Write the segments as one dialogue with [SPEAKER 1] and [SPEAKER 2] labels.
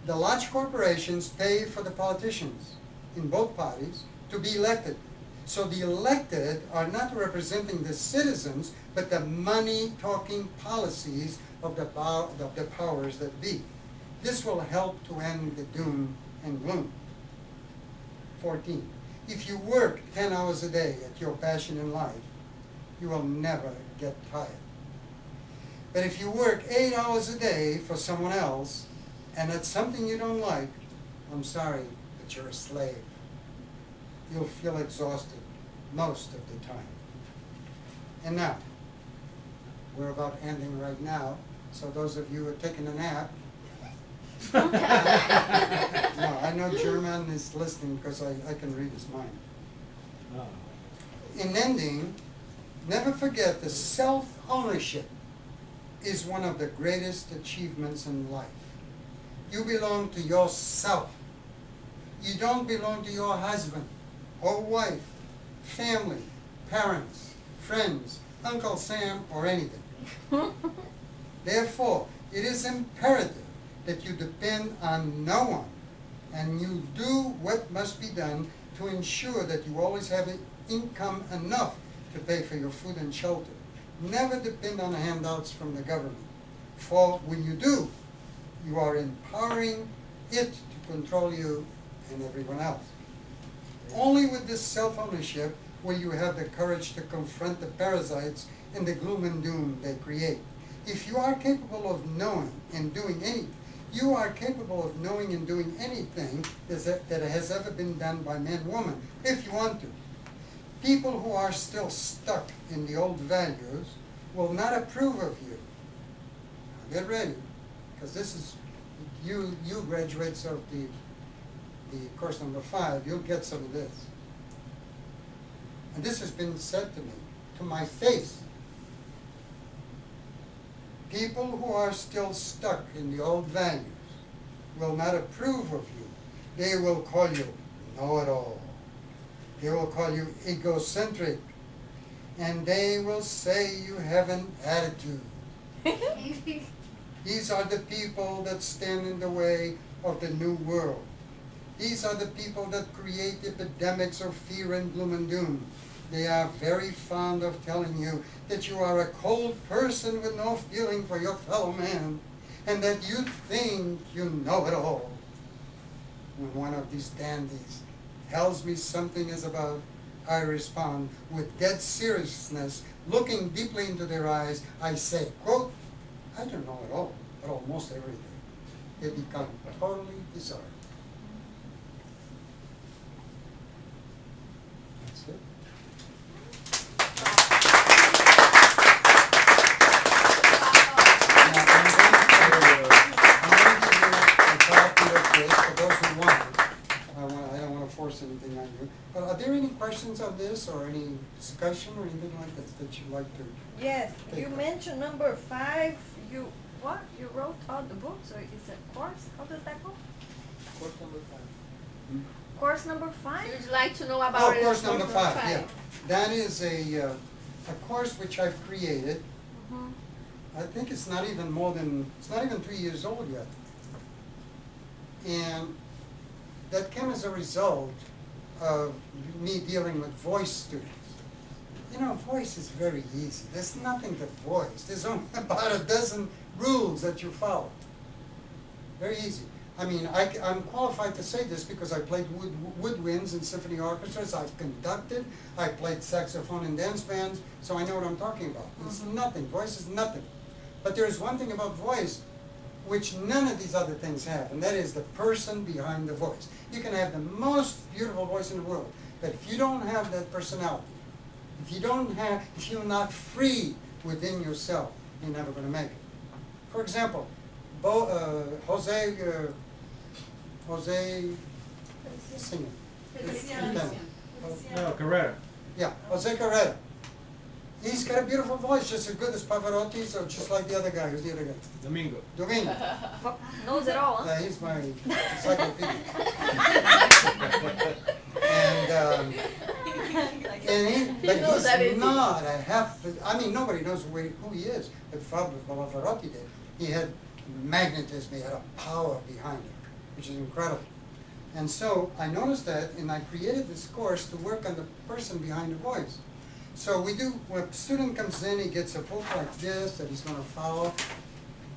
[SPEAKER 1] The large corporations pay for the politicians in both parties to be elected. So the elected are not representing the citizens, but the money-talking policies of the powers that be. This will help to end the doom and gloom. 14. If you work 10 hours a day at your passion in life, you will never get tired. But if you work 8 hours a day for someone else, and it's something you don't like, I'm sorry, but you're a slave. You'll feel exhausted most of the time. And now, we're about ending right now, so those of you who are taking a nap, no, I know German is listening because I can read his mind. In ending, never forget that self-ownership is one of the greatest achievements in life. You belong to yourself. You don't belong to your husband or wife, family, parents, friends, Uncle Sam, or anything. Therefore, it is imperative that you depend on no one and you do what must be done to ensure that you always have income enough to pay for your food and shelter. Never depend on handouts from the government. For when you do, you are empowering it to control you and everyone else. Only with this self-ownership will you have the courage to confront the parasites and the gloom and doom they create. If you are capable of knowing and doing anything, you are capable of knowing and doing anything that has ever been done by man, woman, if you want to. People who are still stuck in the old values will not approve of you. Now get ready, because this is, you graduates of the course number 5, you'll get some of this. And this has been said to me, to my face. People who are still stuck in the old values will not approve of you. They will call you know-it-all. They will call you egocentric. And they will say you have an attitude. These are the people that stand in the way of the new world. These are the people that create epidemics of fear and gloom and doom. They are very fond of telling you that you are a cold person with no feeling for your fellow man, and that you think you know it all. When one of these dandies tells me something is about, I respond with dead seriousness, looking deeply into their eyes, I say, quote, I don't know it all, but almost everything. They become totally bizarre. That's it. Anything on you. But are there any questions on this or any discussion or anything like that that you'd like to?
[SPEAKER 2] Yes, you mentioned number 5. You wrote out the book, so it's a course. How does that go?
[SPEAKER 3] Course number 5.
[SPEAKER 2] Course number 5?
[SPEAKER 4] You'd like to know about it.
[SPEAKER 1] Course number 5. Yeah, that is a course which I've created. I think it's not even 3 years old yet, and that came as a result of me dealing with voice students. You know, voice is very easy. There's nothing to voice. There's only about a dozen rules that you follow. Very easy. I mean, I'm qualified to say this because I played woodwinds in symphony orchestras. I've conducted. I played saxophone in dance bands, so I know what I'm talking about. It's nothing. Voice is nothing. But there's one thing about voice which none of these other things have, and that is the person behind the voice. You can have the most beautiful voice in the world, but if you don't have that personality, if you're not free within yourself, you're never going to make it. For example, Jose, sing it.
[SPEAKER 3] No, Carrera.
[SPEAKER 1] Yeah, Jose Carrera. He's got a beautiful voice, just as good as Pavarotti's, or just like the other guy. Who's the other guy?
[SPEAKER 3] Domingo.
[SPEAKER 1] Domingo.
[SPEAKER 2] Knows it all, huh?
[SPEAKER 1] Yeah, he's my encyclopedia. But he's not a half. I mean, nobody knows who he is, but Pavarotti did. He had magnetism. He had a power behind him. which is incredible. And so I noticed that, and I created this course to work on the person behind the voice. So we do, when a student comes in, he gets a book like this that he's going to follow.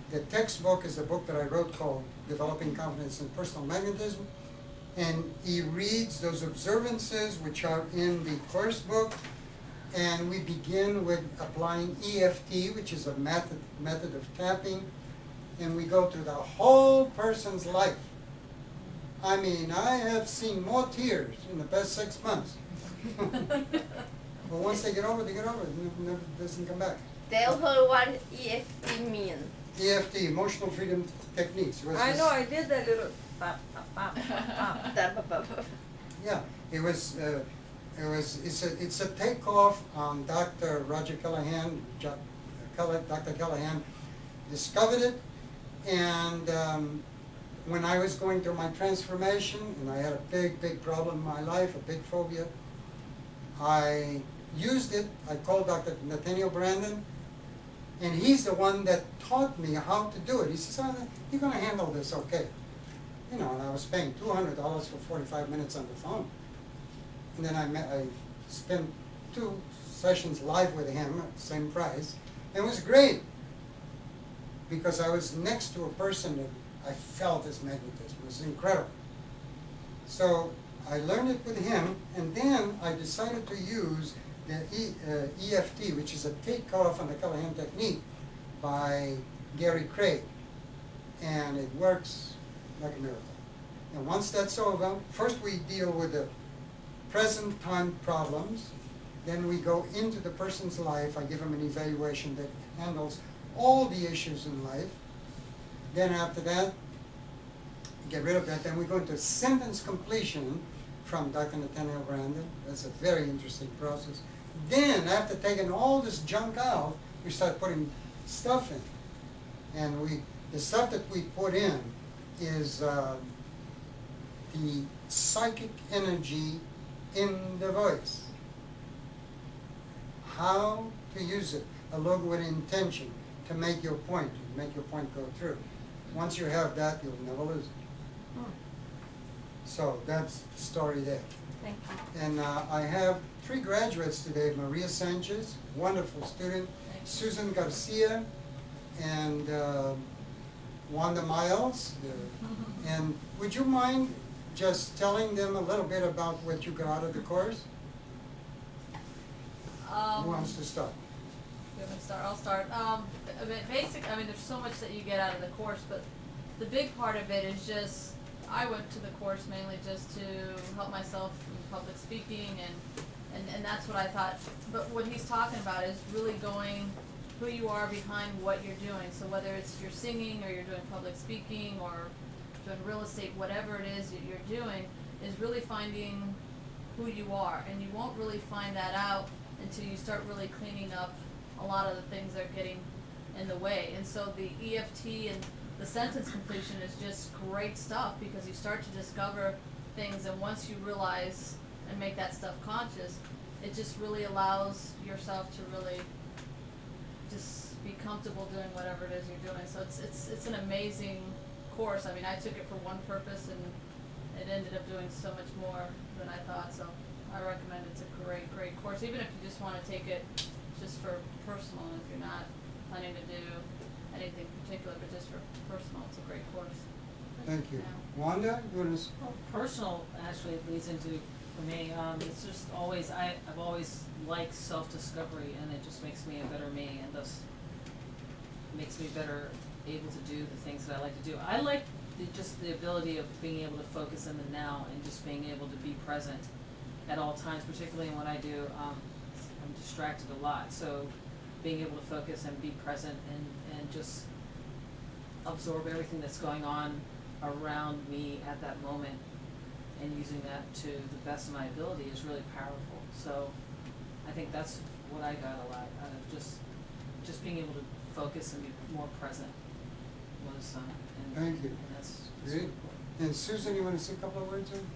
[SPEAKER 1] The textbook is a book that I wrote called Developing Confidence in Personal Magnetism. And he reads those observances which are in the course book. And we begin with applying EFT, which is a method of tapping. And we go through the whole person's life. I mean, I have seen more tears in the past 6 months. But once they get over it, they get over it. It never doesn't come back.
[SPEAKER 2] Tell her what EFT means.
[SPEAKER 1] EFT, Emotional Freedom Techniques.
[SPEAKER 2] I know, I did that little pop, pop, pop, pop.
[SPEAKER 1] Yeah, it's a takeoff on Dr. Roger Callahan. Dr. Callahan discovered it, and when I was going through my transformation, and I had a big problem in my life, a big phobia, I used it. I called Dr. Nathaniel Brandon, and he's the one that taught me how to do it. He says, "Oh, you're going to handle this okay." You know, and I was paying $200 for 45 minutes on the phone. And then I spent 2 sessions live with him at the same price. It was great, because I was next to a person that I felt his magnetism. It was incredible. So I learned it with him, and then I decided to use the EFT, which is a takeoff on the Callahan technique by Gary Craig. And it works like a miracle. And once that's over, first we deal with the present time problems. Then we go into the person's life. I give him an evaluation that handles all the issues in life. Then after that, get rid of that. Then we go into sentence completion from Dr. Nathaniel Brandon. That's a very interesting process. Then, after taking all this junk out, we start putting stuff in. And the stuff that we put in is the psychic energy in the voice. How to use it, along with intention, to make your point go through. Once you have that, you'll never lose it. So that's the story there.
[SPEAKER 2] Thank you.
[SPEAKER 1] And I have 3 graduates today: Maria Sanchez, wonderful student, Susan Garcia, and Wanda Miles. And would you mind just telling them a little bit about what you got out of the course? Who wants to start?
[SPEAKER 4] You want me to start? I'll start. I mean, there's so much that you get out of the course, but the big part of it is just, I went to the course mainly just to help myself in public speaking, and that's what I thought. But what he's talking about is really going who you are behind what you're doing. So whether it's you're singing, or you're doing public speaking, or doing real estate, whatever it is that you're doing, is really finding who you are. And you won't really find that out until you start really cleaning up a lot of the things that are getting in the way. And so the EFT and the sentence completion is just great stuff, because you start to discover things, and once you realize and make that stuff conscious, it just really allows yourself to really just be comfortable doing whatever it is you're doing. So it's an amazing course. I mean, I took it for one purpose, and it ended up doing so much more than I thought. So I recommend it. It's a great course, even if you just want to take it just for personal, and if you're not planning to do anything particular, but just for personal, it's a great course.
[SPEAKER 1] Thank you.
[SPEAKER 4] Yeah.
[SPEAKER 1] Wanda, you want to?
[SPEAKER 5] Well, personal actually leads into, for me, it's just always, I've always liked self-discovery, and it just makes me a better me, and thus makes me better able to do the things that I like to do. I like just the ability of being able to focus in the now, and just being able to be present at all times, particularly in what I do. I'm distracted a lot, so being able to focus and be present and just absorb everything that's going on around me at that moment, and using that to the best of my ability is really powerful. So I think that's what I got a lot out of, just being able to focus and be more present was, and
[SPEAKER 1] Thank you.
[SPEAKER 5] and that's
[SPEAKER 1] Great.
[SPEAKER 5] super cool.
[SPEAKER 1] And Susan, you want to say a couple of words?